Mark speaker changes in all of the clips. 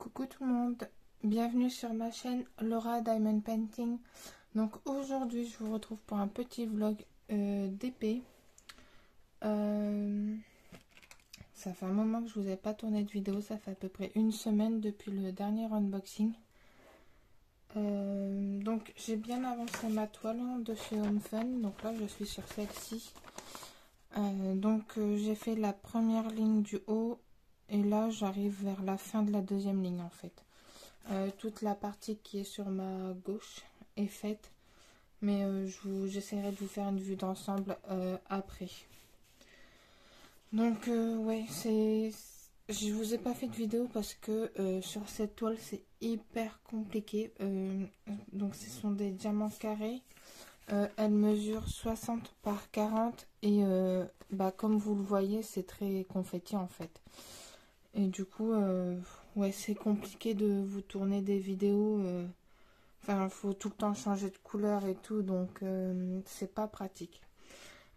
Speaker 1: Coucou tout le monde, bienvenue sur ma chaîne Laura Diamond Painting. Donc aujourd'hui je vous retrouve pour un petit vlog d'épée. Ça fait un moment que je vous ai pas tourné de vidéo, ça fait à peu près une semaine depuis le dernier unboxing. Donc j'ai bien avancé ma toile de chez Home Fun, donc là je suis sur celle-ci. J'ai fait la première ligne du haut. Et là, j'arrive vers la fin de la deuxième ligne en fait. Toute la partie qui est sur ma gauche est faite. Mais j'essaierai de vous faire une vue d'ensemble après. Donc, ouais, je vous ai pas fait de vidéo parce que sur cette toile, c'est hyper compliqué. Donc, ce sont des diamants carrés. Elle mesure 60 par 40. Et comme vous le voyez, c'est très confetti en fait. Et du coup, ouais, c'est compliqué de vous tourner des vidéos. Enfin, il faut tout le temps changer de couleur et tout, donc c'est pas pratique.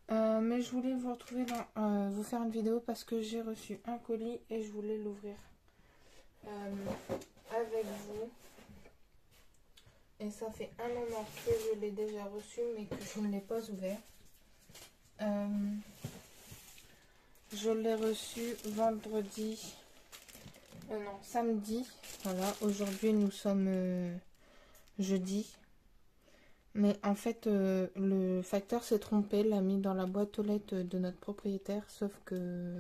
Speaker 1: Mais je voulais vous retrouver vous faire une vidéo parce que j'ai reçu un colis et je voulais l'ouvrir avec vous. Et ça fait un moment que je l'ai déjà reçu, mais que je ne l'ai pas ouvert. Je l'ai reçu vendredi. Non, samedi. Voilà, aujourd'hui nous sommes jeudi. Mais en fait, le facteur s'est trompé, l'a mis dans la boîte aux lettres de notre propriétaire. Sauf que,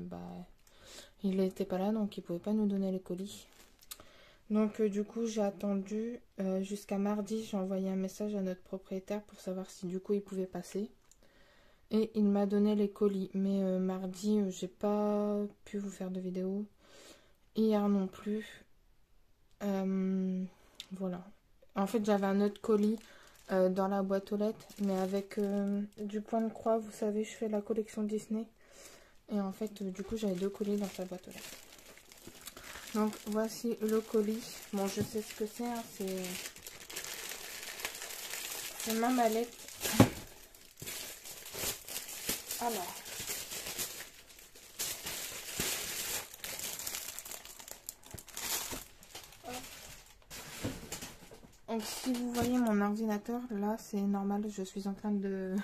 Speaker 1: il n'était pas là, donc il ne pouvait pas nous donner les colis. Donc du coup, j'ai attendu jusqu'à mardi. J'ai envoyé un message à notre propriétaire pour savoir si du coup il pouvait passer. Et il m'a donné les colis. Mais mardi, j'ai pas pu vous faire de vidéo. Hier non plus. Voilà. En fait, j'avais un autre colis dans la boîte aux lettres, mais avec du point de croix. Vous savez, je fais la collection Disney. Et en fait, du coup, j'avais deux colis dans sa boîte aux lettres. Donc, voici le colis. Bon, je sais ce que c'est. Hein, c'est ma mallette. Alors. Donc si vous voyez mon ordinateur, là c'est normal, je suis en train de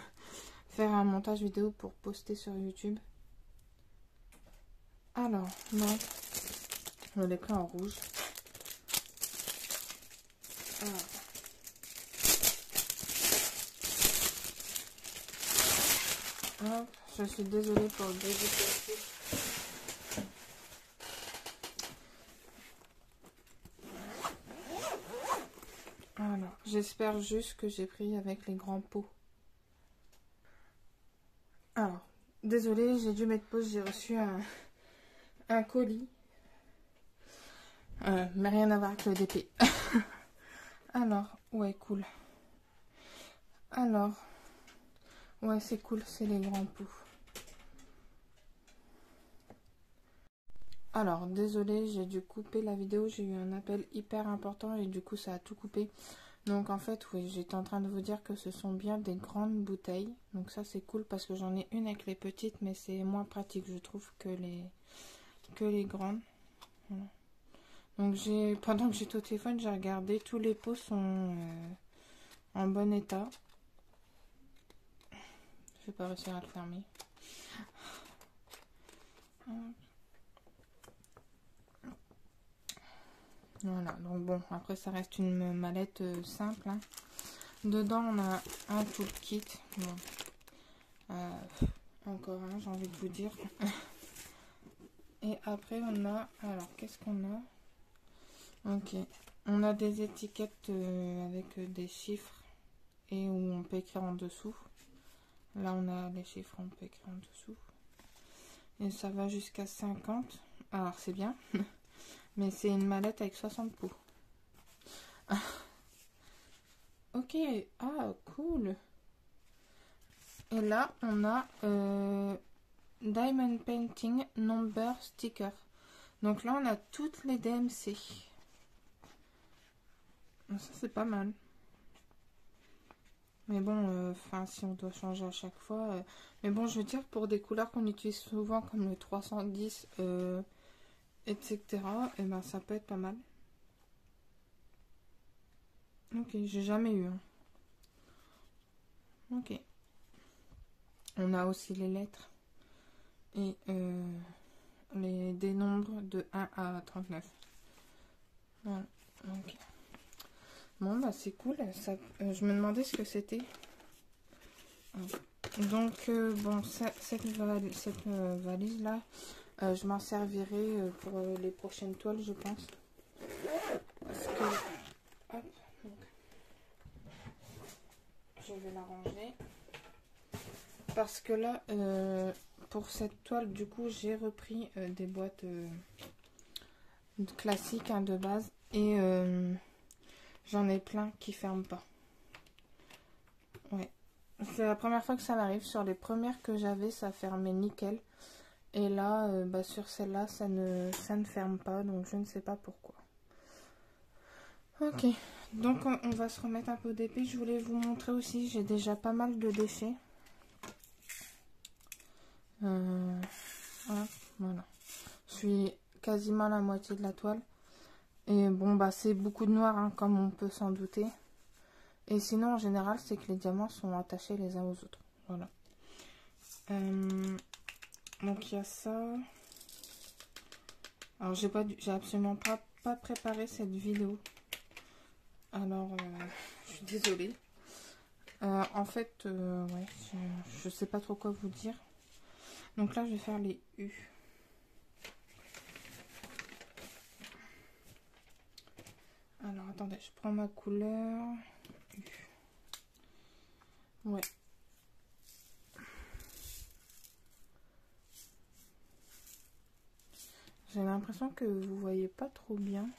Speaker 1: faire un montage vidéo pour poster sur YouTube. Alors, non, je l'ai pris en rouge. Alors. Hop, je suis désolée pour le début de Alors, j'espère juste que j'ai pris avec les grands pots. Alors, désolée, j'ai dû mettre pause, j'ai reçu un colis. Mais rien à voir avec le DP. Alors, ouais, cool. Alors, ouais, c'est cool, c'est les grands pots. Alors, désolée, j'ai dû couper la vidéo, j'ai eu un appel hyper important et du coup ça a tout coupé. Donc en fait, oui, j'étais en train de vous dire que ce sont bien des grandes bouteilles. Donc ça c'est cool parce que j'en ai une avec les petites, mais c'est moins pratique je trouve que les grandes. Voilà. Donc pendant que j'étais au téléphone, j'ai regardé, tous les pots sont en bon état. Je vais pas réussir à le fermer. Voilà, donc bon, après ça reste une mallette simple. Hein. Dedans, on a un toolkit. Bon. Encore un, j'ai envie de vous dire. Et après, on a... Alors, qu'est-ce qu'on a? Ok. On a des étiquettes avec des chiffres et où on peut écrire en dessous. Là, on a les chiffres, on peut écrire en dessous. Et ça va jusqu'à 50. Alors, c'est bien. Mais c'est une mallette avec 60 pots. Ok, ah cool. Et là on a Diamond Painting Number Sticker. Donc là on a toutes les DMC. Ça c'est pas mal. Mais bon, si on doit changer à chaque fois. Mais bon, je veux dire pour des couleurs qu'on utilise souvent comme le 310, etc. Et ben ça peut être pas mal. Ok, j'ai jamais eu. Hein. Ok. On a aussi les lettres et des nombres de 1 à 39. Voilà. Ok. Bon, bah c'est cool. Ça, je me demandais ce que c'était. Donc, bon, cette valise-là, je m'en servirai pour les prochaines toiles, je pense. Parce que... Hop, donc, je vais la ranger. Parce que là, pour cette toile, du coup, j'ai repris des boîtes classiques hein, de base. Et j'en ai plein qui ferment pas. Ouais. C'est la première fois que ça m'arrive. Sur les premières que j'avais, ça fermait nickel. Et là, bah, sur celle-là, ça ne ferme pas. Donc, je ne sais pas pourquoi. Ok. Donc, on va se remettre un peu d'épée. Je voulais vous montrer aussi. J'ai déjà pas mal de déchets. Voilà. Je suis quasiment à la moitié de la toile. Et bon, bah, c'est beaucoup de noir, hein, comme on peut s'en douter. Et sinon, en général, c'est que les diamants sont attachés les uns aux autres. Voilà. Donc, il y a ça. Alors, j'ai absolument pas préparé cette vidéo. Alors, je suis désolée. En fait, ouais, je sais pas trop quoi vous dire. Donc là, je vais faire les U. Alors, attendez, je prends ma couleur. U. Ouais. J'ai l'impression que vous voyez pas trop bien.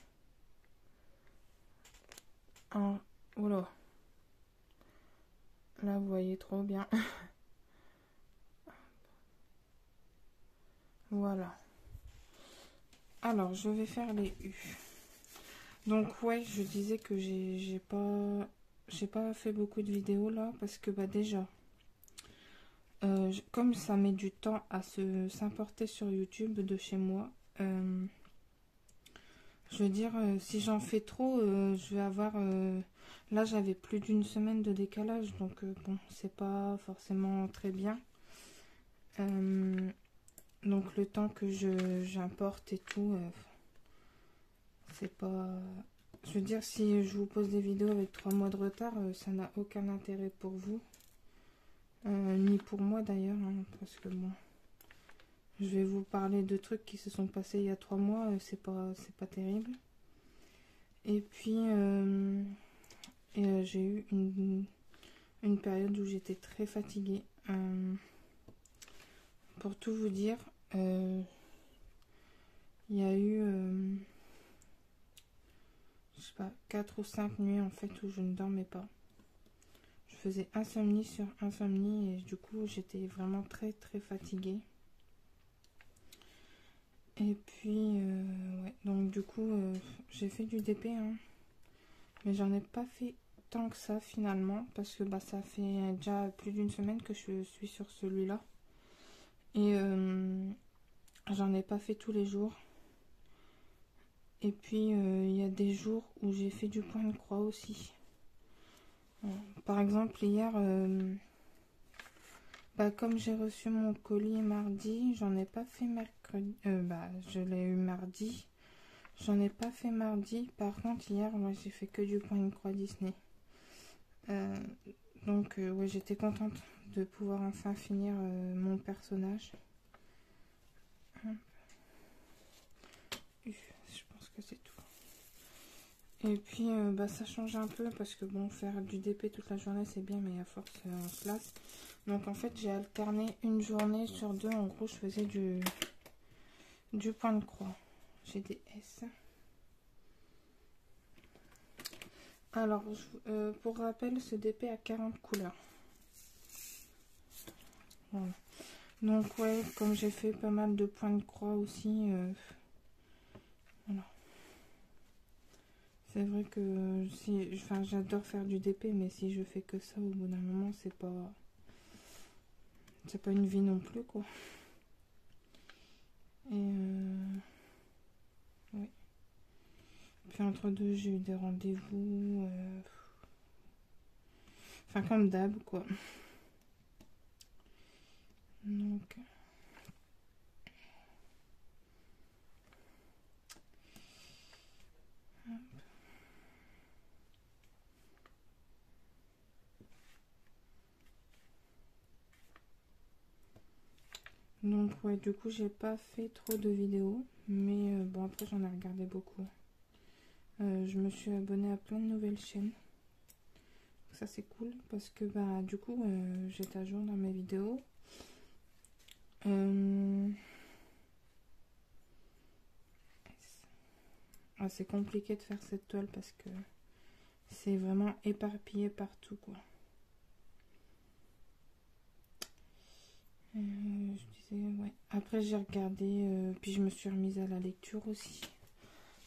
Speaker 1: Ah, oula. Là, vous voyez trop bien. Voilà. Alors, je vais faire les U. Donc, ouais, je disais que j'ai pas fait beaucoup de vidéos là parce que bah déjà, comme ça met du temps à s'importer sur YouTube de chez moi, je veux dire, si j'en fais trop, je vais avoir... là, j'avais plus d'une semaine de décalage, donc bon, c'est pas forcément très bien. Donc le temps que j'importe et tout, c'est pas... Je veux dire, si je vous pose des vidéos avec 3 mois de retard, ça n'a aucun intérêt pour vous. Ni pour moi d'ailleurs, hein, parce que bon... Je vais vous parler de trucs qui se sont passés il y a 3 mois, c'est pas terrible. Et puis, j'ai eu une période où j'étais très fatiguée. Pour tout vous dire, il y a eu, je sais pas, 4 ou 5 nuits en fait où je ne dormais pas. Je faisais insomnie sur insomnie et du coup j'étais vraiment très très fatiguée. Et puis, ouais, donc du coup, j'ai fait du DP, hein, mais j'en ai pas fait tant que ça finalement, parce que bah, ça fait déjà plus d'une semaine que je suis sur celui-là. Et j'en ai pas fait tous les jours. Et puis, il y a des jours où j'ai fait du point de croix aussi. Par exemple, hier, bah, comme j'ai reçu mon colis mardi, j'en ai pas fait mercredi. Bah, je l'ai eu mardi. J'en ai pas fait mardi. Par contre, hier, moi, j'ai fait que du point de croix Disney. Donc, ouais, j'étais contente de pouvoir enfin finir mon personnage. Je pense que c'est tout. Et puis, bah, ça change un peu parce que bon, faire du DP toute la journée, c'est bien, mais à force, on se lasse. Donc, en fait, j'ai alterné une journée sur 2. En gros, je faisais du point de croix. J'ai des S. Alors, pour rappel, ce DP a 40 couleurs. Voilà. Donc, ouais, comme j'ai fait pas mal de points de croix aussi, voilà. C'est vrai que si, enfin, j'adore faire du DP, mais si je fais que ça, au bout d'un moment, c'est pas une vie non plus, quoi. Et oui. Puis entre deux, j'ai eu des rendez-vous. Enfin, comme d'hab, quoi. Donc... Donc ouais, du coup j'ai pas fait trop de vidéos, mais bon après j'en ai regardé beaucoup. Je me suis abonnée à plein de nouvelles chaînes. Ça c'est cool parce que bah du coup j'étais à jour dans mes vidéos. C'est compliqué de faire cette toile parce que c'est vraiment éparpillé partout quoi. Je disais ouais. Après j'ai regardé, puis je me suis remise à la lecture aussi.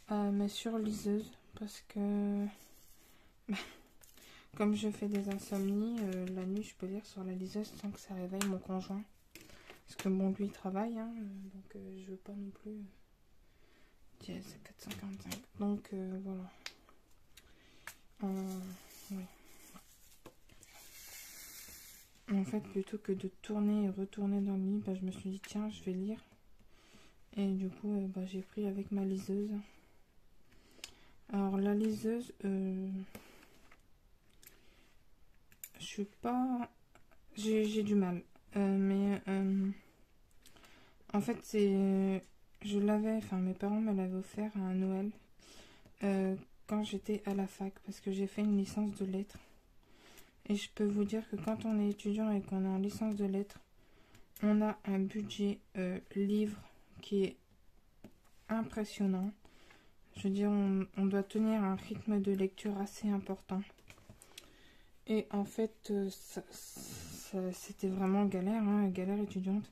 Speaker 1: Mais sur liseuse parce que comme je fais des insomnies, la nuit je peux lire sur la liseuse sans que ça réveille mon conjoint. Parce que bon lui il travaille, hein, donc je veux pas non plus. Tiens, c'est 445. Donc voilà. Oui. En fait, plutôt que de tourner et retourner dans le lit, bah, je me suis dit tiens, je vais lire. Et du coup, bah, j'ai pris avec ma liseuse. Alors la liseuse, je suis pas, j'ai du mal. Mais en fait, je l'avais, enfin mes parents me l'avaient offert à un Noël quand j'étais à la fac parce que j'ai fait une licence de lettres. Et je peux vous dire que quand on est étudiant et qu'on est en licence de lettres, on a un budget livre qui est impressionnant. Je veux dire, on doit tenir un rythme de lecture assez important. Et en fait, c'était vraiment galère, hein, galère étudiante.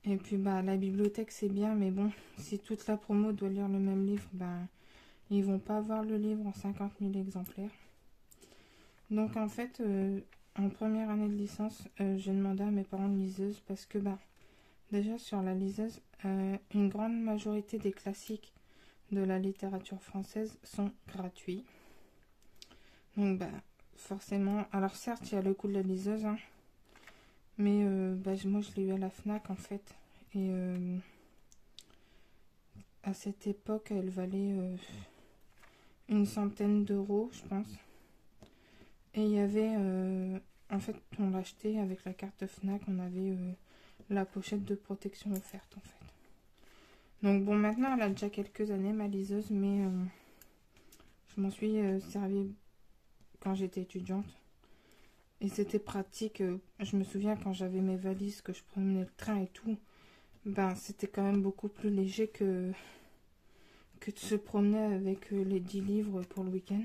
Speaker 1: Et puis, bah, la bibliothèque, c'est bien, mais bon, si toute la promo doit lire le même livre, bah, ils vont pas avoir le livre en 50 000 exemplaires. Donc, en fait, en première année de licence, j'ai demandé à mes parents une liseuse parce que, bah, déjà sur la liseuse, une grande majorité des classiques de la littérature française sont gratuits. Donc, bah, forcément, alors certes, il y a le coût de la liseuse, hein, mais bah, moi, je l'ai eu à la FNAC, en fait. Et à cette époque, elle valait une centaine d'euros, je pense. Et il y avait, en fait, on l'achetait avec la carte FNAC, on avait la pochette de protection offerte, en fait. Donc bon, maintenant, elle a déjà quelques années, ma liseuse, mais je m'en suis servi quand j'étais étudiante. Et c'était pratique. Je me souviens quand j'avais mes valises, que je prenais le train et tout, ben c'était quand même beaucoup plus léger que de se promener avec les 10 livres pour le week-end.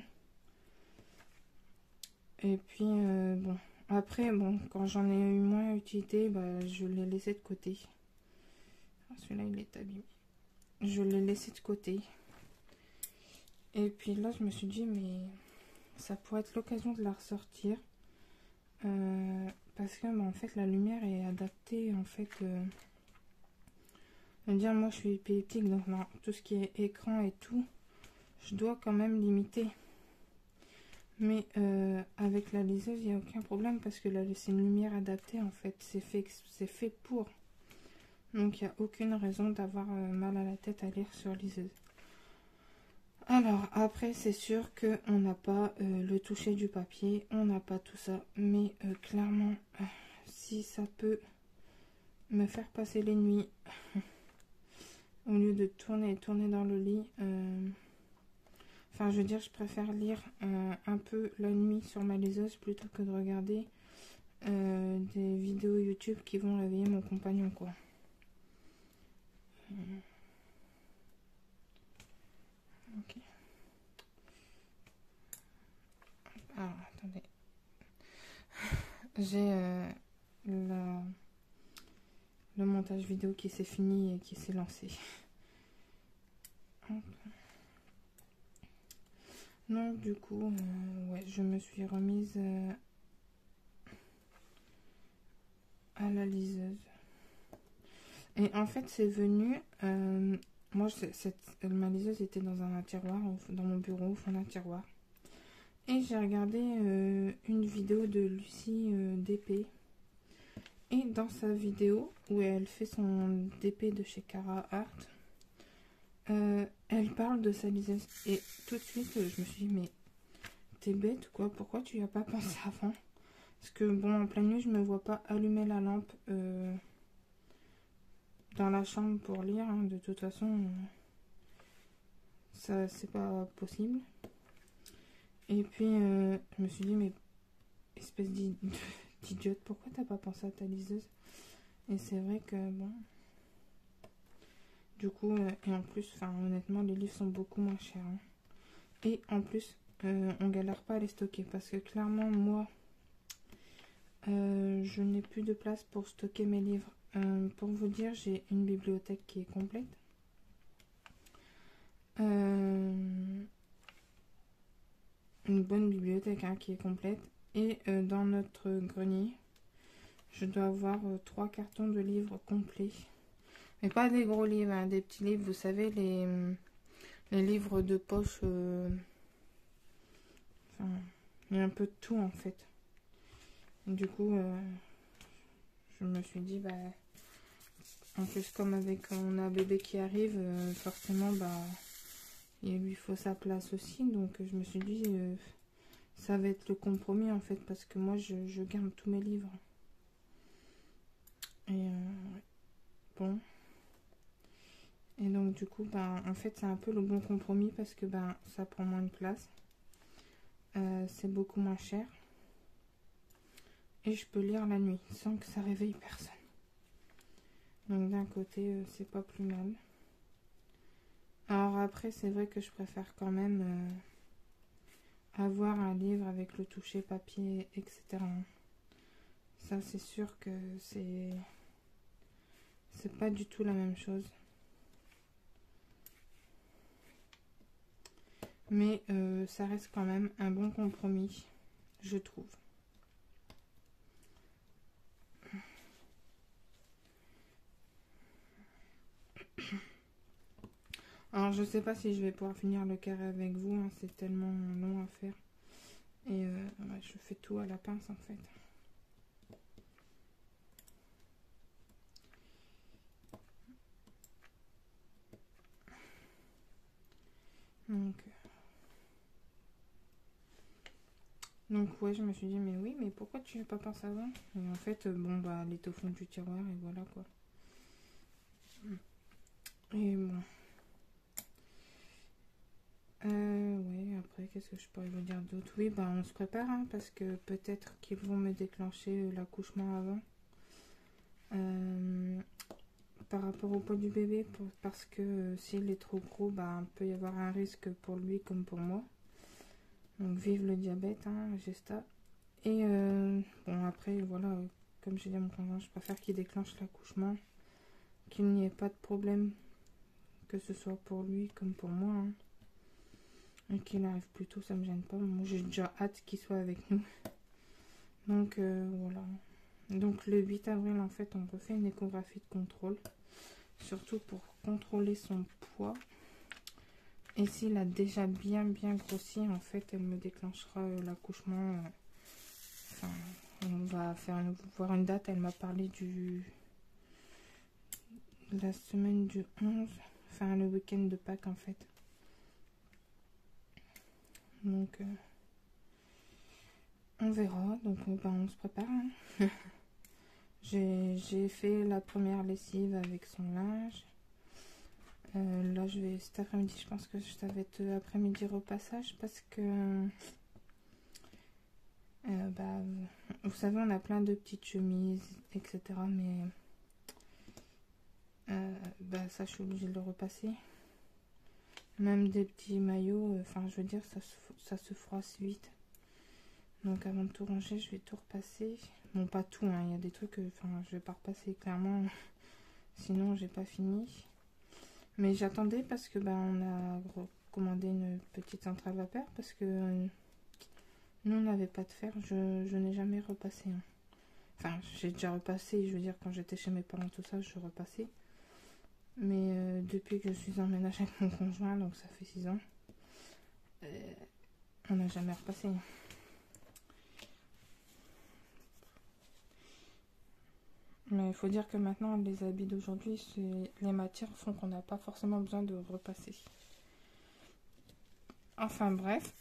Speaker 1: Et puis, bon, après, bon, quand j'en ai eu moins utilité, bah, je l'ai laissé de côté. Celui-là, il est abîmé. Je l'ai laissé de côté. Et puis là, je me suis dit, mais ça pourrait être l'occasion de la ressortir. Parce que, bah, en fait, la lumière est adaptée, en fait. Dire, moi, je suis épileptique, donc non, tout ce qui est écran et tout, je dois quand même limiter. Mais avec la liseuse, il n'y a aucun problème parce que là, c'est une lumière adaptée en fait. C'est fait pour. Donc il n'y a aucune raison d'avoir mal à la tête à lire sur liseuse. Alors après, c'est sûr qu'on n'a pas le toucher du papier, on n'a pas tout ça. Mais clairement, si ça peut me faire passer les nuits au lieu de tourner et tourner dans le lit... Enfin, je veux dire, je préfère lire un peu la nuit sur ma liseuse plutôt que de regarder des vidéos YouTube qui vont réveiller mon compagnon, quoi. Ok. Alors, attendez. J'ai le montage vidéo qui s'est fini et qui s'est lancé. Donc, du coup, ouais, je me suis remise à la liseuse. Et en fait, c'est venu... moi, ma liseuse était dans un tiroir, dans mon bureau, au fond d'un tiroir. Et j'ai regardé une vidéo de Lucie DP. Et dans sa vidéo, où elle fait son DP de chez Cara Art, elle parle de sa liseuse. Et tout de suite, je me suis dit, mais t'es bête ou quoi? Pourquoi tu n'y as pas pensé avant? Parce que bon, en pleine nuit, je me vois pas allumer la lampe dans la chambre pour lire. Hein. De toute façon, ça c'est pas possible. Et puis, je me suis dit, mais espèce d'idiote, pourquoi t'as pas pensé à ta liseuse? Et c'est vrai que bon. Du coup, et en plus, enfin honnêtement, les livres sont beaucoup moins chers. Hein. Et en plus, on galère pas à les stocker parce que clairement, moi, je n'ai plus de place pour stocker mes livres. Pour vous dire, j'ai une bibliothèque qui est complète. Une bonne bibliothèque hein, qui est complète. Et dans notre grenier, je dois avoir 3 cartons de livres complets. Mais pas des gros livres, hein, des petits livres, vous savez, les livres de poche. Enfin, il y a un peu de tout en fait. Du coup, je me suis dit, bah, en plus comme avec on a un bébé qui arrive, forcément, bah, il lui faut sa place aussi. Donc je me suis dit, ça va être le compromis en fait, parce que moi, je garde tous mes livres. Et bon. Et donc du coup, bah, en fait, c'est un peu le bon compromis parce que bah, ça prend moins de place. C'est beaucoup moins cher. Et je peux lire la nuit sans que ça réveille personne. Donc d'un côté, c'est pas plus mal. Alors après, c'est vrai que je préfère quand même avoir un livre avec le toucher papier, etc. Ça, c'est sûr que c'est pas du tout la même chose. Mais ça reste quand même un bon compromis, je trouve. Alors je sais pas si je vais pouvoir finir le carré avec vous, hein, c'est tellement long à faire. Et ouais, je fais tout à la pince en fait. Donc ouais, je me suis dit, mais oui, mais pourquoi tu n'as pas pensé avant? Et en fait, bon, bah, elle est au fond du tiroir et voilà quoi. Et bon. Ouais, après, qu'est-ce que je pourrais vous dire d'autre? Oui, bah, on se prépare, hein, parce que peut-être qu'ils vont me déclencher l'accouchement avant. Par rapport au poids du bébé, parce que s'il est trop gros, bah, il peut y avoir un risque pour lui comme pour moi. Donc, vive le diabète, hein, gesta. Et bon, après, voilà, comme j'ai dit à mon conjoint, je préfère qu'il déclenche l'accouchement, qu'il n'y ait pas de problème, que ce soit pour lui comme pour moi. Hein. Et qu'il arrive plus tôt, ça me gêne pas. Moi, j'ai déjà hâte qu'il soit avec nous. Donc, voilà. Donc, le 8 avril, en fait, on refait une échographie de contrôle. Surtout pour contrôler son poids. Et s'il a déjà bien grossi, en fait, elle me déclenchera l'accouchement. Enfin, on va voir une date. Elle m'a parlé de la semaine du 11. Enfin, le week-end de Pâques, en fait. Donc, on verra. Donc, ben, on se prépare. Hein. J'ai fait la première lessive avec son linge. Là, je vais cet après-midi, je pense que ça va être après-midi repassage parce que bah, vous savez, on a plein de petites chemises, etc. Mais bah, ça, je suis obligée de le repasser. Même des petits maillots, enfin, je veux dire, ça se froisse vite. Donc, avant de tout ranger, je vais tout repasser. Bon, pas tout, hein, il y a des trucs, enfin, je vais pas repasser clairement. Sinon, j'ai pas fini. Mais j'attendais parce que bah, on a commandé une petite centrale vapeur parce que nous on n'avait pas de fer. Je n'ai jamais repassé. Hein. Enfin, j'ai déjà repassé, je veux dire, quand j'étais chez mes parents, tout ça, je repassais. Mais depuis que je suis en ménage avec mon conjoint, donc ça fait 6 ans, On n'a jamais repassé. Mais il faut dire que maintenant, les habits d'aujourd'hui, les matières font qu'on n'a pas forcément besoin de repasser. Enfin bref.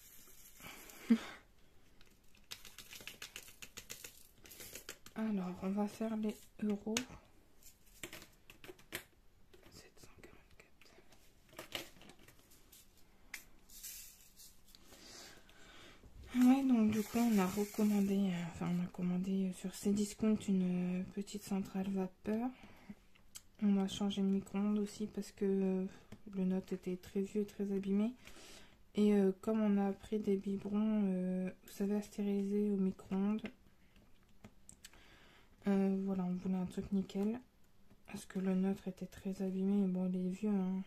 Speaker 1: Alors, on va faire les euros. 744. Ouais, donc du coup, on a recommandé, on a commandé sur Cdiscount une petite centrale vapeur. On a changé le micro-ondes aussi parce que le nôtre était très vieux et très abîmé. Et comme on a pris des biberons, vous savez, à stériliser au micro-ondes, voilà, on voulait un truc nickel. Parce que le nôtre était très abîmé. Bon, il est vieux, hein.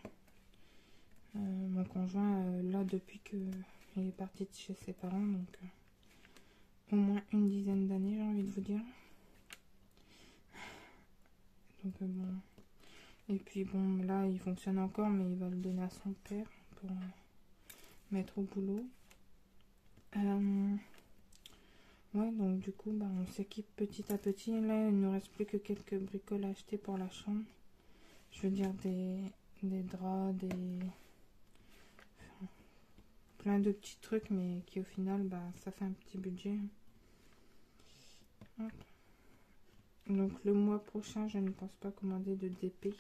Speaker 1: Mon conjoint, là, depuis qu'il est parti de chez ses parents, donc au moins une dizaine d'années, j'ai envie de vous dire. Donc bon. Et puis bon, là, il fonctionne encore, mais il va le donner à son père pour mettre au boulot. Ouais, donc du coup, bah, on s'équipe petit à petit. Là, il ne nous reste plus que quelques bricoles à acheter pour la chambre. Je veux dire des draps, plein de petits trucs, mais qui au final, bah, ça fait un petit budget. Hop. Donc le mois prochain, je ne pense pas commander de DP.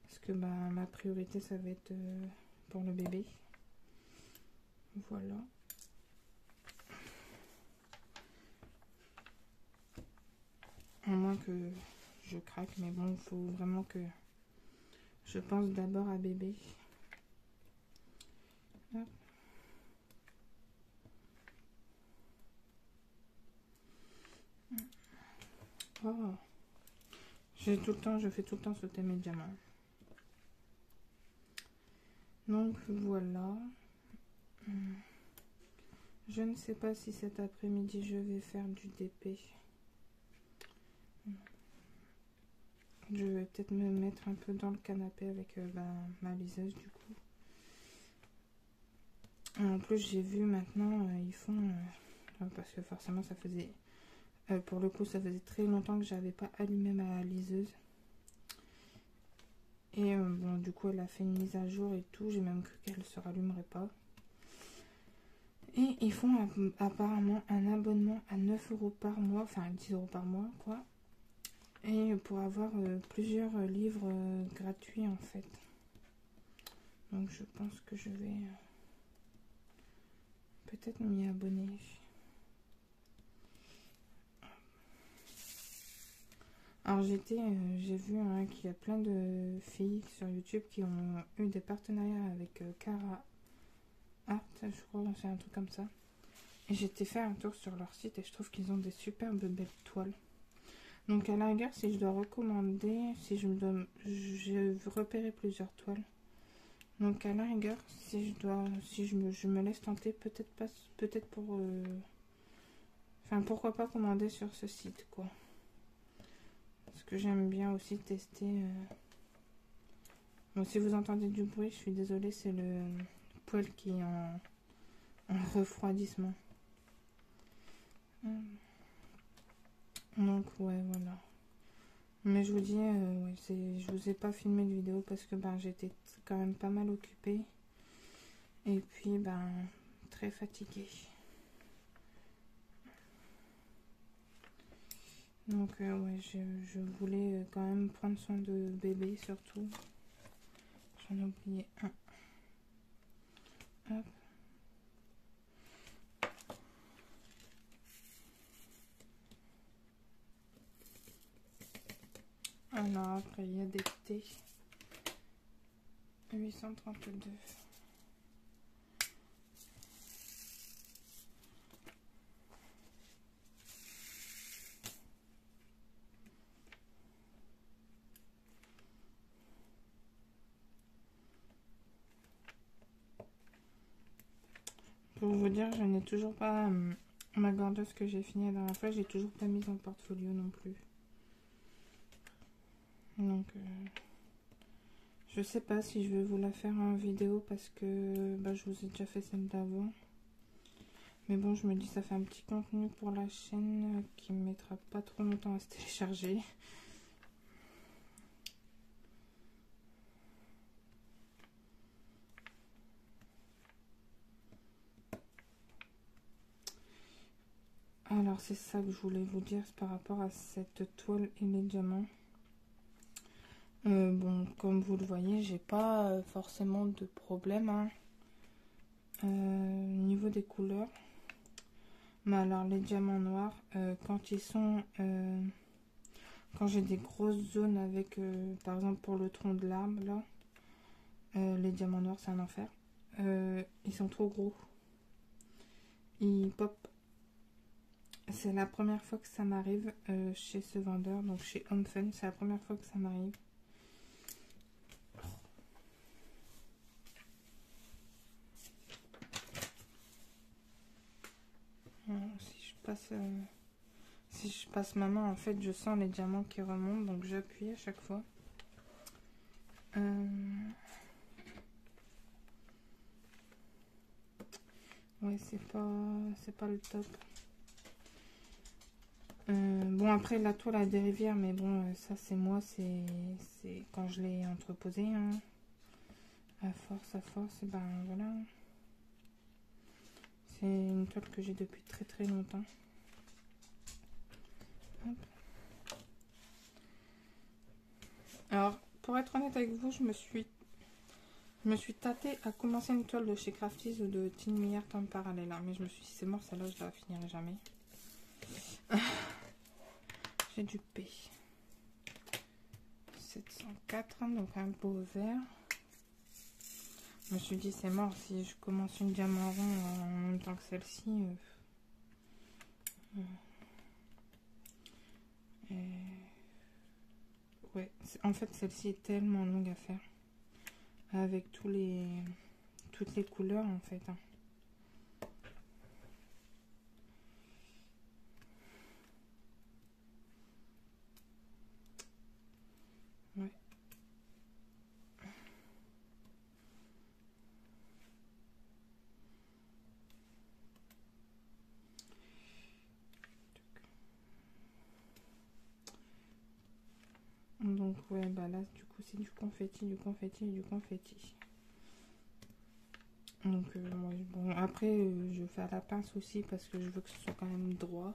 Speaker 1: Parce que bah, ma priorité, ça va être pour le bébé. Voilà. À moins que je craque, mais bon, il faut vraiment que je pense d'abord à bébé. Hop. Oh. Je fais tout le temps sauter mes diamants. Donc voilà. Je ne sais pas si cet après-midi je vais faire du DP. Je vais peut-être me mettre un peu dans le canapé avec ma liseuse du coup. En plus j'ai vu maintenant ils font parce que forcément ça faisait pour le coup ça faisait très longtemps que j'avais pas allumé ma liseuse. Et bon du coup elle a fait une mise à jour et tout, j'ai même cru qu'elle se rallumerait pas. Et ils font apparemment un abonnement à 9 € par mois, enfin 10 € par mois quoi. Et pour avoir plusieurs livres gratuits en fait. Donc je pense que je vais peut-être m'y abonner. Alors j'ai vu qu'il y a plein de filles sur YouTube qui ont eu des partenariats avec Cara Art, je crois, c'est un truc comme ça. Et j'étais fait un tour sur leur site et je trouve qu'ils ont des superbes belles toiles. Donc à la rigueur, si je dois recommander, si je repérer plusieurs toiles. Donc à la rigueur, si je me laisse tenter, peut-être pour, enfin pourquoi pas commander sur ce site quoi. Parce que j'aime bien aussi tester. Bon, si vous entendez du bruit, je suis désolée, c'est le poêle qui est en refroidissement. Donc ouais voilà. Mais je vous dis, ouais, je vous ai pas filmé de vidéo parce que j'étais quand même pas mal occupée. Et puis très fatiguée. Donc ouais, je voulais quand même prendre soin de bébé surtout. J'en ai oublié un. Hop. Alors après il y a des thés. 832. Pour vous dire, je n'ai toujours pas ma gorgeuse que j'ai fini la dernière fois, j'ai toujours pas mise en portfolio non plus. Donc je sais pas si je vais vous la faire en vidéo parce que je vous ai déjà fait celle d'avant. Mais bon, je me dis ça fait un petit contenu pour la chaîne qui me mettra pas trop longtemps à se télécharger. Alors c'est ça que je voulais vous dire par rapport à cette toile et les diamants. Bon, comme vous le voyez, j'ai pas forcément de problème hein, au niveau des couleurs. Mais alors les diamants noirs, quand ils sont, quand j'ai des grosses zones avec, par exemple pour le tronc de l'arbre là, les diamants noirs c'est un enfer. Ils sont trop gros, ils pop. C'est la première fois que ça m'arrive chez ce vendeur, donc chez Home Fun, c'est la première fois que ça m'arrive. Si je passe ma main, en fait, je sens les diamants qui remontent, donc j'appuie à chaque fois. Ouais, c'est pas le top. Bon, après, la toile a des rivières, mais bon, ça, c'est moi, c'est quand je l'ai entreposé. Hein. À force, ben voilà. C'est une toile que j'ai depuis très très longtemps. Hop. Alors, pour être honnête avec vous, je me suis tâtée à commencer une toile de chez Crafties ou de Tin Milliard en parallèle. Hein, mais je me suis dit, c'est mort, celle-là, je la finirai jamais. J'ai du P. 704, donc un beau vert. Je me suis dit, c'est mort, si je commence une diamant rond en même temps que celle-ci. Ouais, en fait, celle-ci est tellement longue à faire. Avec toutes les couleurs, en fait. Hein. Ouais. Donc, ouais, bah là, du coup, c'est du confetti, du confetti et du confetti. Donc, ouais, bon, après, je fais à la pince aussi parce que je veux que ce soit quand même droit.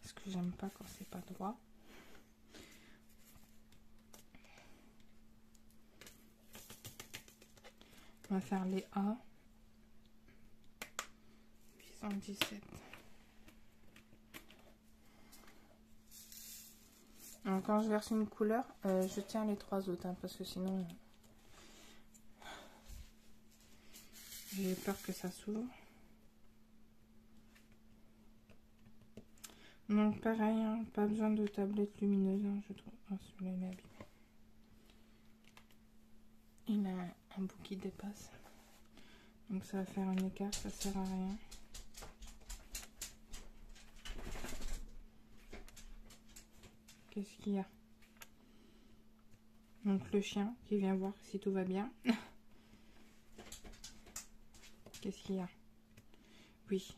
Speaker 1: Parce que j'aime pas quand c'est pas droit. On va faire les A. 817. Alors, quand je verse une couleur, je tiens les trois autres, hein, parce que sinon, j'ai peur que ça s'ouvre. Donc, pareil, hein, pas besoin de tablette lumineuse, hein, je trouve. Oh, celui-là, il est abîmé. Il a un bout qui dépasse. Donc, ça va faire un écart, ça sert à rien. Qu'est-ce qu'il y a? Donc le chien qui vient voir si tout va bien. Qu'est-ce qu'il y a? Oui.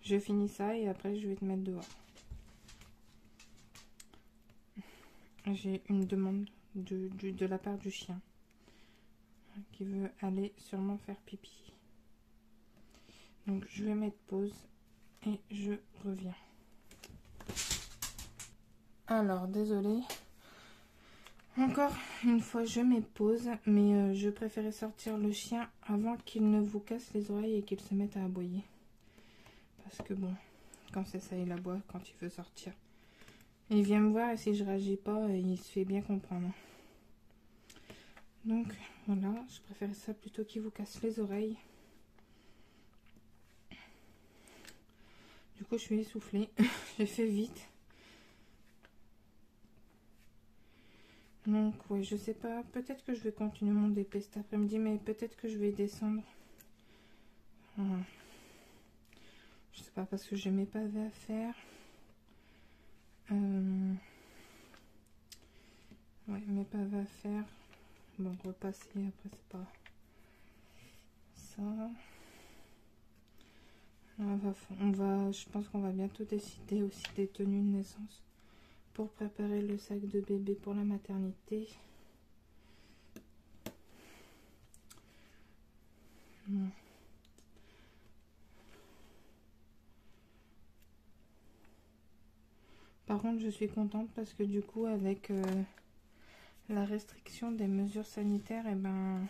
Speaker 1: Je finis ça et après je vais te mettre dehors. J'ai une demande de la part du chien qui veut aller sûrement faire pipi. Donc je vais mettre pause et je reviens. Alors désolée. Encore une fois, je mets pause, mais je préférais sortir le chien avant qu'il ne vous casse les oreilles et qu'il se mette à aboyer. Parce que bon, quand c'est ça, il aboie quand il veut sortir. Il vient me voir et si je réagis pas, il se fait bien comprendre. Donc voilà, je préférais ça plutôt qu'il vous casse les oreilles. Du coup, je suis essoufflée. J'ai fait vite. Donc, ouais, je sais pas. Peut-être que je vais continuer mon DP cet après-midi, mais peut-être que je vais descendre. Je sais pas, parce que j'ai mes pavés à faire. Ouais, mes pavés à faire. Bon, repasser, après, c'est pas ça. Je pense qu'on va bientôt décider aussi des tenues de naissance pour préparer le sac de bébé pour la maternité. Bon. Par contre, je suis contente parce que du coup, avec la restriction des mesures sanitaires, et ben,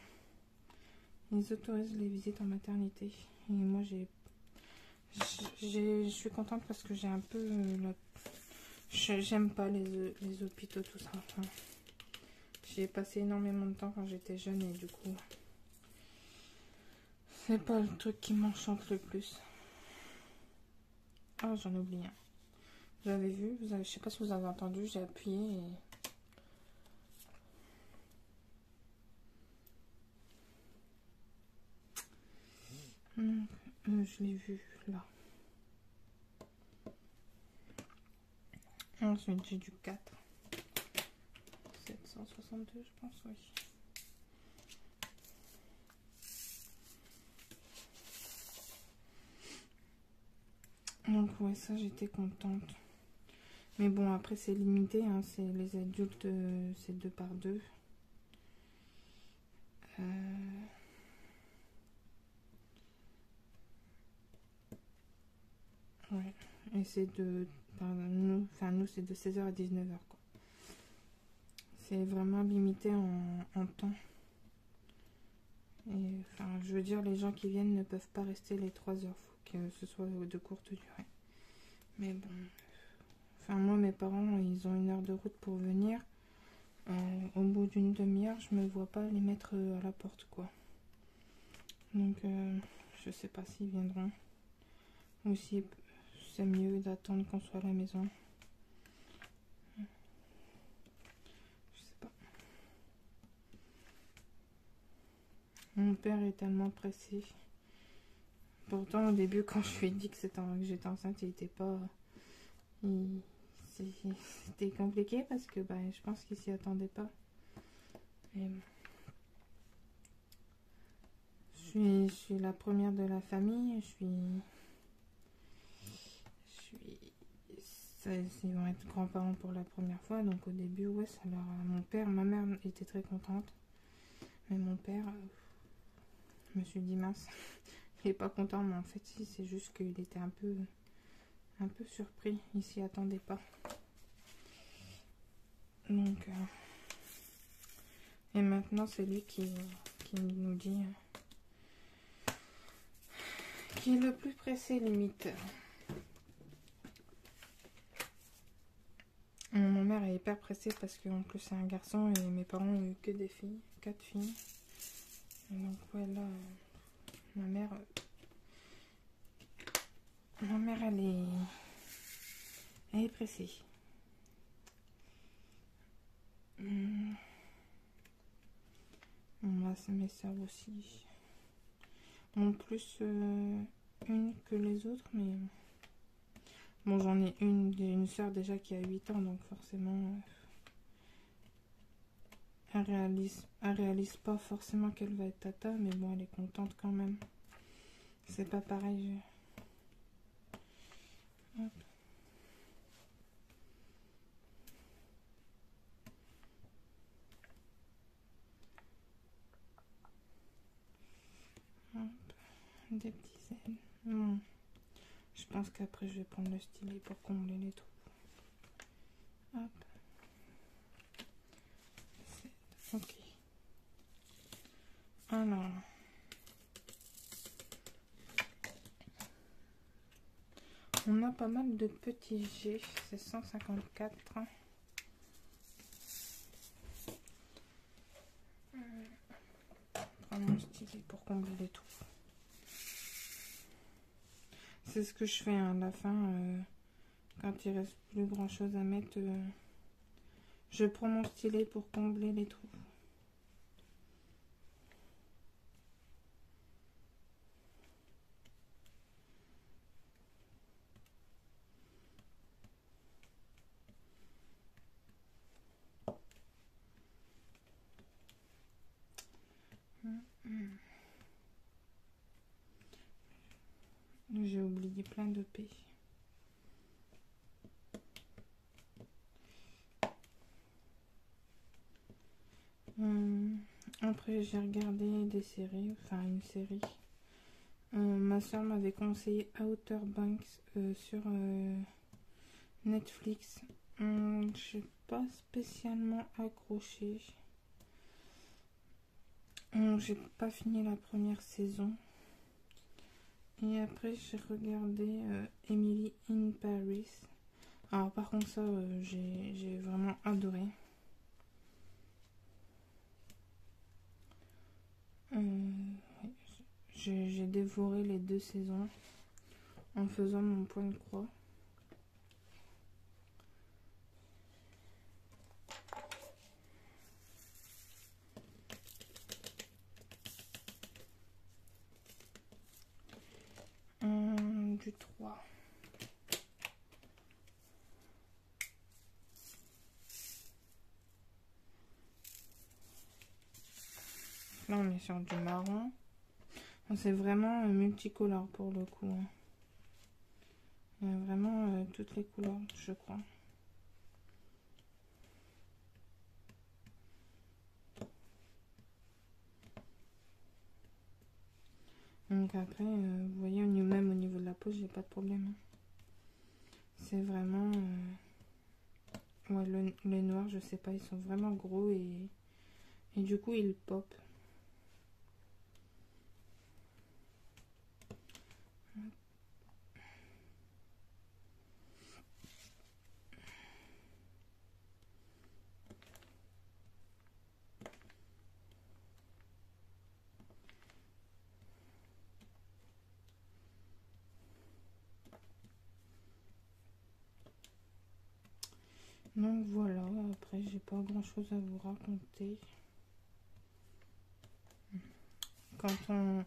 Speaker 1: ils autorisent les visites en maternité. Et moi, je suis contente parce que j'ai un peu... j'aime pas les hôpitaux, tout ça. Enfin, j'y ai passé énormément de temps quand j'étais jeune et du coup, c'est pas le truc qui m'enchante le plus. Ah, j'en ai oublié un. J'avais vu, je sais pas si vous avez entendu, j'ai appuyé et... je l'ai vu là. Ensuite, j'ai du 4. 762, je pense, oui. Donc, ouais, ça, j'étais contente. Mais bon, après, c'est limité, hein, c'est les adultes, c'est 2 par 2. Ouais, et c'est de... nous, c'est de 16h à 19h, quoi. C'est vraiment limité en temps. Et, enfin, je veux dire, les gens qui viennent ne peuvent pas rester les 3 heures. Faut que ce soit de courte durée. Mais bon... Enfin, moi, mes parents, ils ont 1 heure de route pour venir. Au bout d'une demi-heure, je me vois pas les mettre à la porte, quoi. Donc, je sais pas s'ils viendront. Ou si c'est mieux d'attendre qu'on soit à la maison. Je sais pas. Mon père est tellement pressé. Pourtant, au début, quand je lui ai dit que j'étais enceinte, il était pas... C'était compliqué parce que je pense qu'il s'y attendait pas. Et je suis la première de la famille. Ils vont être grands-parents pour la première fois. Donc au début, ouais, ça leur... ma mère était très contente. Mais mon père, je me suis dit mince, il est pas content. Mais en fait, si, c'est juste qu'il était un peu surpris. Il s'y attendait pas. Donc... Et maintenant, c'est lui qui nous dit qui est le plus pressé, limite. Ma mère est hyper pressée parce qu'en plus, c'est un garçon et mes parents ont eu que des filles, 4 filles. Et donc, ouais, là, ma mère, elle est pressée. Bon, là, c'est mes soeurs aussi. En plus, une que les autres, mais... Bon, j'en ai une soeur déjà qui a 8 ans, donc forcément... Elle réalise pas forcément qu'elle va être tata, mais bon, elle est contente quand même. C'est pas pareil. Hop. Hop. Des petits ailes. Bon. Je pense qu'après, je vais prendre le stylet pour combler les trous. Hop. Ok. Alors... On a pas mal de petits G, c'est 154. Prends mon stylet pour combler les trous. C'est ce que je fais à la fin, quand il reste plus grand chose à mettre. Je prends mon stylet pour combler les trous. J'ai oublié plein de P. Après, j'ai regardé des séries, enfin une série. Ma soeur m'avait conseillé Outer Banks sur Netflix. J'ai pas spécialement accroché. J'ai pas fini la première saison. Et après, j'ai regardé Emily in Paris. Alors, par contre, ça, j'ai vraiment adoré. Ouais, j'ai dévoré les 2 saisons en faisant mon point de croix. Du 3. Là, on est sur du marron. C'est vraiment multicolore pour le coup. Il y a vraiment toutes les couleurs, je crois. Donc après, vous voyez, même au niveau de la peau, j'ai pas de problème. C'est vraiment... ouais, les noirs, je sais pas, ils sont vraiment gros et du coup, ils pop. Donc voilà, après, j'ai pas grand chose à vous raconter. Quand on...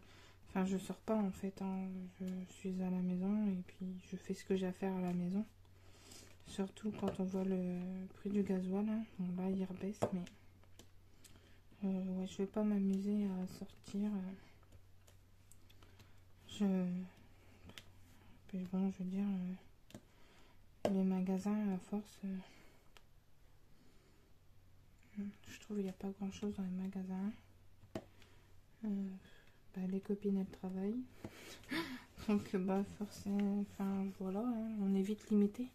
Speaker 1: Enfin, je sors pas en fait, hein. Je suis à la maison et puis je fais ce que j'ai à faire à la maison. Surtout quand on voit le prix du gasoil, hein. Bon, là, il rebaisse, mais ouais, je vais pas m'amuser à sortir. Puis bon, je veux dire, les magasins, à force, je trouve qu'il n'y a pas grand chose dans les magasins. Les copines, elles travaillent. Donc, forcément, enfin, voilà, hein, on est vite limité.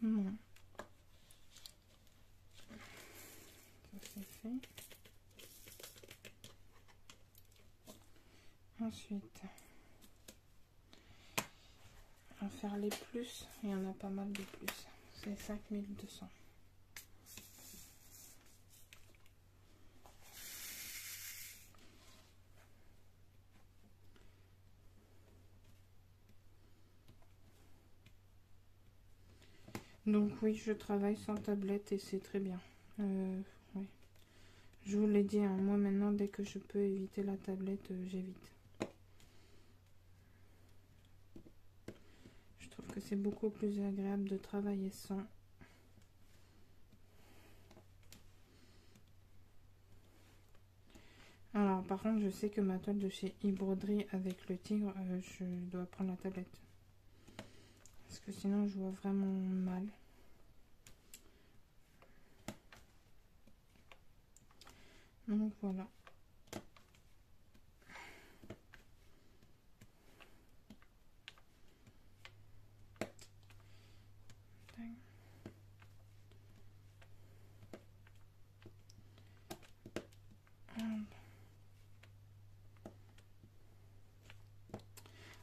Speaker 1: Bon. Ça, c'est fait. Ensuite, on va faire les plus. Il y en a pas mal de plus. C'est 5200. Donc oui, je travaille sans tablette et c'est très bien. Ouais. Je vous l'ai dit, hein, moi maintenant, dès que je peux éviter la tablette, j'évite. Je trouve que c'est beaucoup plus agréable de travailler sans. Alors par contre, je sais que ma toile de chez e-broderie avec le tigre, je dois prendre la tablette. Parce que sinon, je vois vraiment mal. Donc voilà.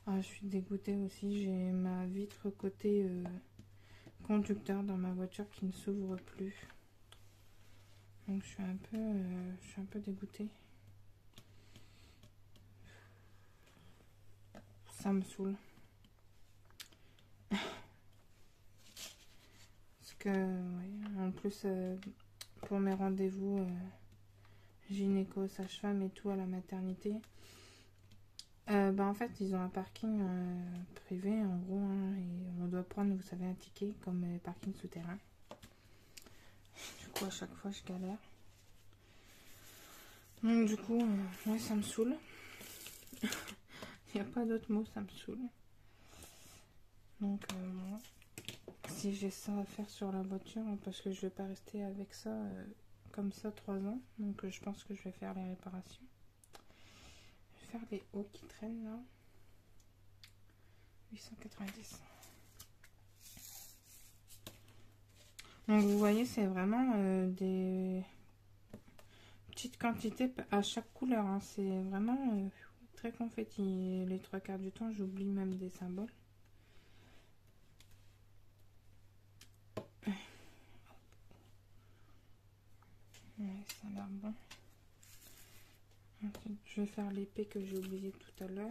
Speaker 1: Ah, je suis dégoûtée aussi. J'ai ma vitre côté conducteur dans ma voiture qui ne s'ouvre plus. Donc je suis un peu dégoûtée. Ça me saoule. Parce que, ouais, en plus, pour mes rendez-vous gynéco, sage-femme et tout à la maternité, en fait, ils ont un parking privé, en gros, hein, et on doit prendre, vous savez, un ticket, comme les parkings souterrains. Du coup, à chaque fois, je galère. Donc, du coup, ouais, ça me saoule. n'y a pas d'autre mot, ça me saoule. Donc, si j'ai ça à faire sur la voiture, parce que je vais pas rester avec ça comme ça 3 ans. Donc, je pense que je vais faire les réparations. Je vais faire les hauts qui traînent là. 890. Donc, vous voyez, c'est vraiment des petites quantités à chaque couleur. Hein. C'est vraiment très confetti. Les 3/4 du temps, j'oublie même des symboles. Ouais, ça a l'air bon. Ensuite, je vais faire l'épée que j'ai oublié tout à l'heure.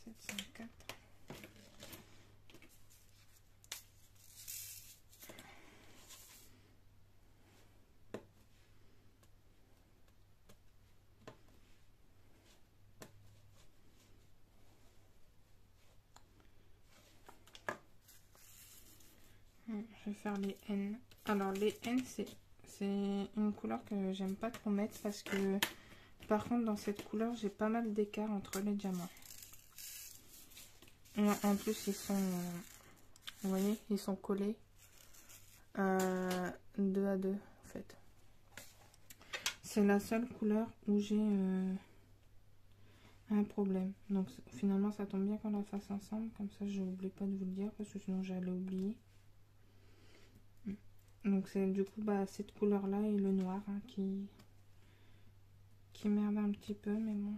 Speaker 1: 704. Je vais faire les N. Alors les N, c'est une couleur que j'aime pas trop mettre parce que par contre dans cette couleur j'ai pas mal d'écart entre les diamants. En plus ils sont, vous voyez, ils sont collés 2 à 2 en fait. C'est la seule couleur où j'ai un problème. Donc finalement ça tombe bien qu'on la fasse ensemble, comme ça je n'oublie pas de vous le dire parce que sinon j'allais oublier. Donc c'est du coup cette couleur là et le noir hein, qui merde un petit peu, mais bon.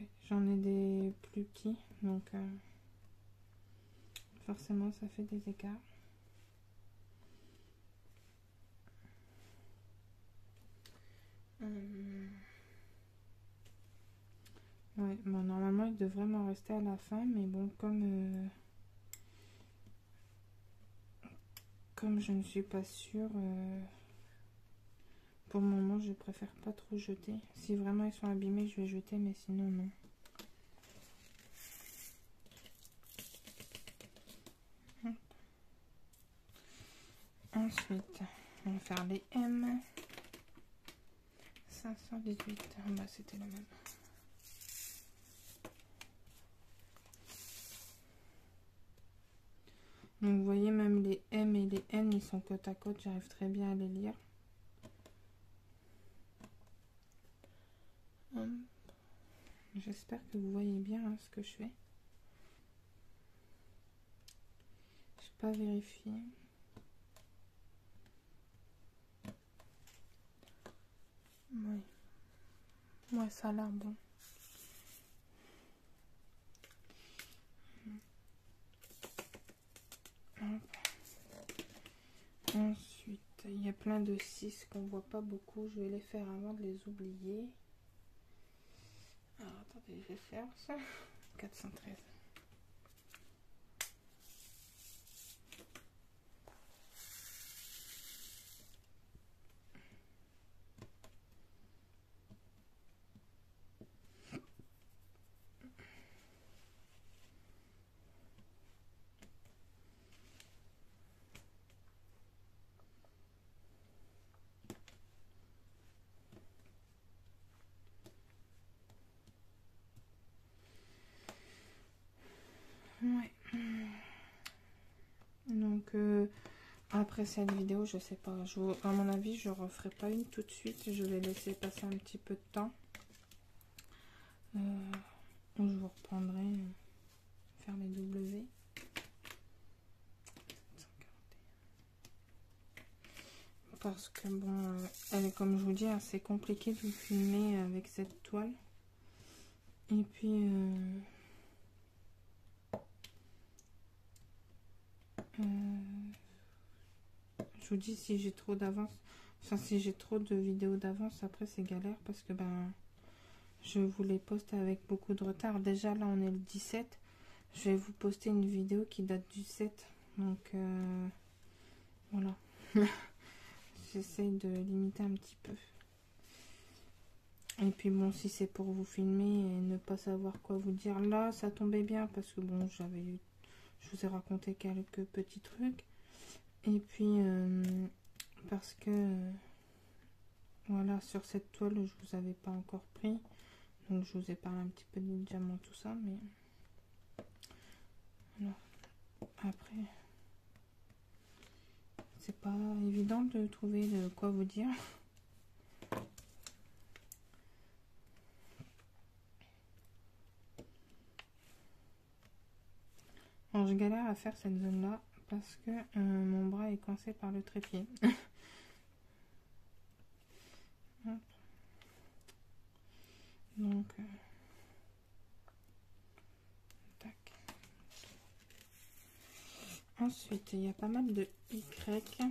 Speaker 1: Ouais, j'en ai des plus petits, donc forcément ça fait des écarts. Ouais, bon, normalement il devrait m'en rester à la fin, mais bon, comme je ne suis pas sûre, pour le moment je préfère pas trop jeter. Si vraiment ils sont abîmés, je vais jeter, mais sinon non. Ensuite, on va faire les M. 518, bah c'était le même. Donc vous voyez, même les M et les N, ils sont côte à côte, j'arrive très bien à les lire. J'espère que vous voyez bien hein, ce que je fais. Je n'ai pas vérifié. Oui. Ouais, ça a l'air bon. Ensuite, il y a plein de 6 qu'on voit pas beaucoup. Je vais les faire avant de les oublier. Alors, attendez, je vais faire ça. 413. Ouais. Donc, après cette vidéo, je sais pas. À mon avis, je referai pas une tout de suite. Je vais laisser passer un petit peu de temps. Je vous reprendrai faire les W. Parce que bon, elle est comme je vous dis, c'est compliqué de filmer avec cette toile. Et puis, je vous dis, si j'ai trop d'avance, enfin si j'ai trop de vidéos d'avance, après c'est galère parce que je vous les poste avec beaucoup de retard. Déjà là on est le 17, je vais vous poster une vidéo qui date du 7, donc voilà. J'essaye de limiter un petit peu. Et puis bon, si c'est pour vous filmer et ne pas savoir quoi vous dire, là ça tombait bien parce que bon, je vous ai raconté quelques petits trucs. Et puis parce que voilà, sur cette toile je vous avais pas encore pris, donc je vous ai parlé un petit peu des diamants, tout ça, mais alors, après c'est pas évident de trouver de quoi vous dire. Alors je galère à faire cette zone là parce que mon bras est coincé par le trépied. Donc tac. Ensuite il y a pas mal de Y720.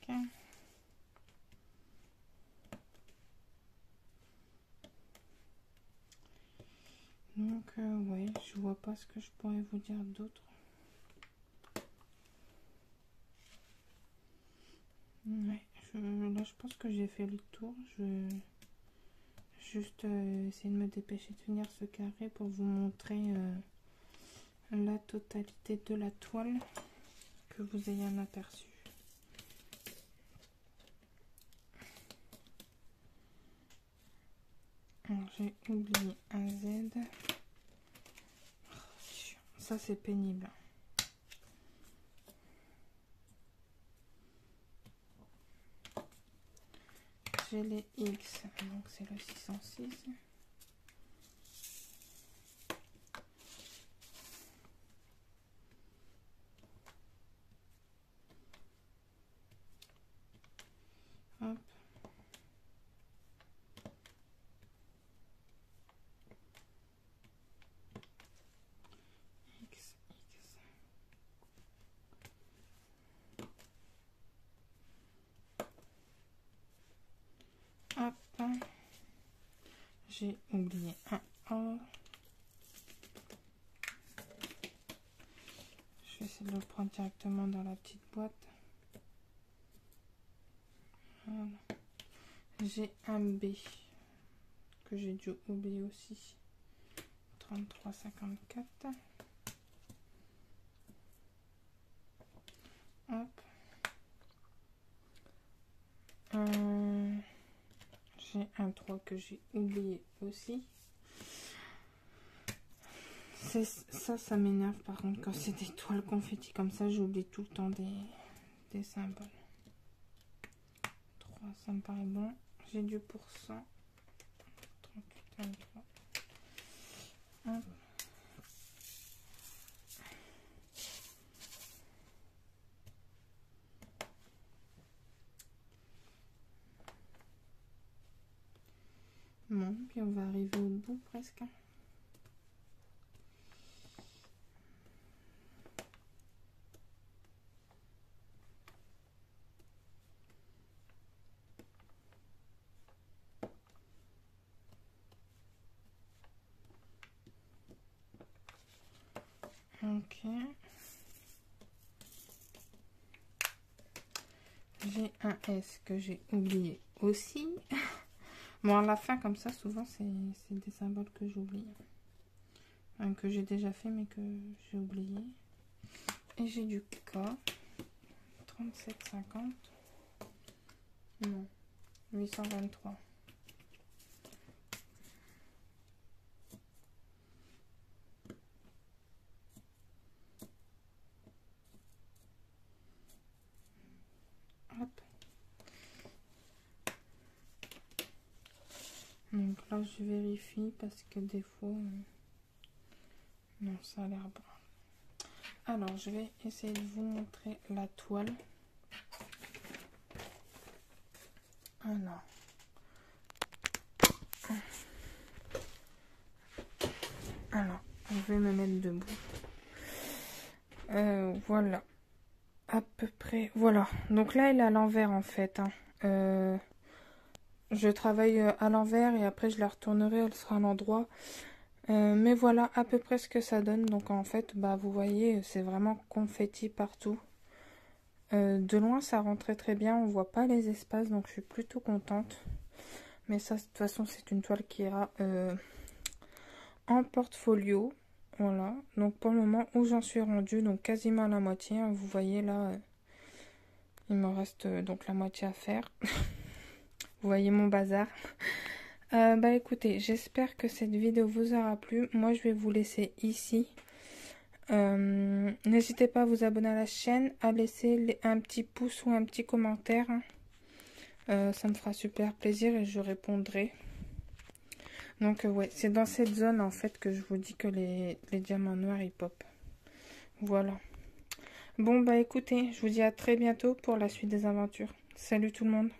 Speaker 1: Y. Donc ouais, je vois pas ce que je pourrais vous dire d'autre. Ouais, là je pense que j'ai fait le tour. Je vais juste essayer de me dépêcher de finir ce carré pour vous montrer la totalité de la toile, que vous ayez un aperçu. Alors j'ai oublié un Z. Oh, ça c'est pénible. J'ai les X, donc c'est le 606. Hop. X, X. Hop. J'ai oublié un O. Je vais essayer de le prendre directement dans la petite boîte. Voilà. J'ai un B que j'ai dû oublier aussi. 33,54. Hop. J'ai un 3 que j'ai oublié aussi. Ça m'énerve par contre quand c'est des toiles confetti comme ça, j'oublie tout le temps des symboles. 3, ça me paraît bon. J'ai du pourcent. 38,23. Hop. Bon, puis on va arriver au bout presque. Ok. J'ai un S que j'ai oublié aussi. Bon, à la fin, comme ça, souvent, c'est des symboles que j'oublie. Que j'ai déjà fait, mais que j'ai oublié. Et j'ai du K. 37,50. Non. 823. Hop. Donc là, je vérifie parce que des fois... non, ça a l'air bon. Alors, je vais essayer de vous montrer la toile. Alors, vais me mettre debout. Voilà. À peu près. Voilà. Donc là, elle est à l'envers en fait. Hein. Je travaille à l'envers et après je la retournerai, elle sera à l'endroit. Mais voilà à peu près ce que ça donne. Donc en fait, bah vous voyez, c'est vraiment confetti partout. De loin, ça rend très bien. On voit pas les espaces, donc je suis plutôt contente. Mais ça, de toute façon, c'est une toile qui ira en portfolio. Voilà. Donc pour le moment, où j'en suis rendue, donc quasiment à la moitié. Hein, vous voyez là, il me reste donc la moitié à faire. Vous voyez mon bazar. Bah écoutez, j'espère que cette vidéo vous aura plu. Moi, je vais vous laisser ici. N'hésitez pas à vous abonner à la chaîne, à laisser un petit pouce ou un petit commentaire. Ça me fera super plaisir et je répondrai. Donc ouais, c'est dans cette zone en fait que je vous dis que les diamants noirs ils pop. Voilà. Bon bah écoutez, je vous dis à très bientôt pour la suite des aventures. Salut tout le monde.